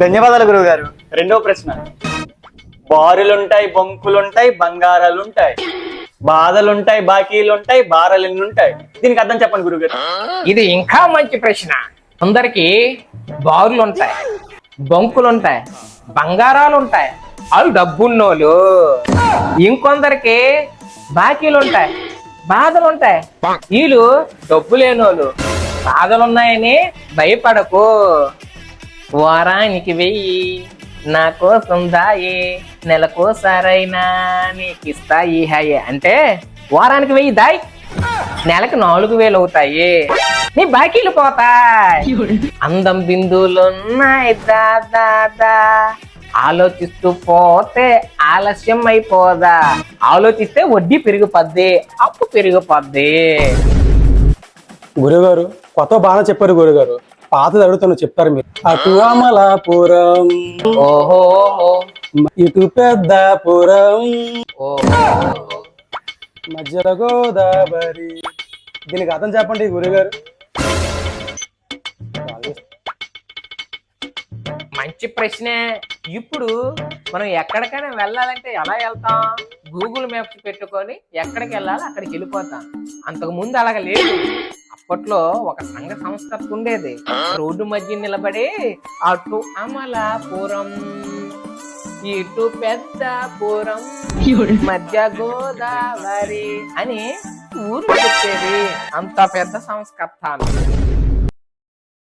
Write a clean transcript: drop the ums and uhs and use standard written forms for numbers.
ధన్యవాదాలు గురువు గారు. రెండో ప్రశ్న, బారులుంటాయి, బొంకులుంటాయి, బంగారాలుంటాయి, బాధలుంటాయి, బాకీలుంటాయి, బారలెన్నుంటాయి. దీనికి అర్థం చెప్పండి గురుగారు. ఇది ఇంకా మంచి ప్రశ్న. అందరికి బారులు ఉంటాయి, బొంకులుంటాయి, బంగారాలు ఉంటాయి, అవి డబ్బున్నోళ్ళు. ఇంకొందరికి బాకీలుంటాయి, బాధలుంటాయి, వీళ్ళు డబ్బు లేనోళ్ళు. బాధలున్నాయని భయపడకు, వారానికి 1000 నా కోసం దాయి, నెలకోసారైనా నీకు ఇస్తాయి హాయే. అంటే వారానికి 1000 దాయి, నెలకు 4000 అవుతాయి, నీ బాకీలు పోతాయి. అందం బిందులున్నాయి దాదా, ఆలోచిస్తూ పోతే ఆలస్యం అయిపోదా, ఆలోచిస్తే వడ్డీ పెరిగిపోద్ది, అప్పు పెరిగిపోద్ది. గురుగారు కొత్త బాగా చెప్పారు గురుగారు. పాతది అడుగుతాను చెప్తారు మీరు. అటు అమలాపురం, ఓహో ఇటు పెద్దాపురం, ఓహో, మధ్యలో గోదావరి. దీనికి అర్థం చెప్పండి గురుగారు. మంచి ప్రశ్నే. ఇప్పుడు మనం ఎక్కడికైనా వెళ్ళాలంటే ఎలా వెళ్తాం? గూగుల్ మ్యాప్స్ పెట్టుకొని ఎక్కడికి వెళ్ళాలో అక్కడికి వెళ్ళిపోతాం. అంతకు ముందు అలాగ లేదు. అప్పట్లో ఒక సంఘ సంస్కృతి ఉండేది. రోడ్డు మధ్య నిలబడి అటు అమలాపురం, ఇటు పెద్దాపురం, మధ్య గోదావరి అని ఊరు చెప్పేది. అంత పెద్ద సంస్కృతాలు.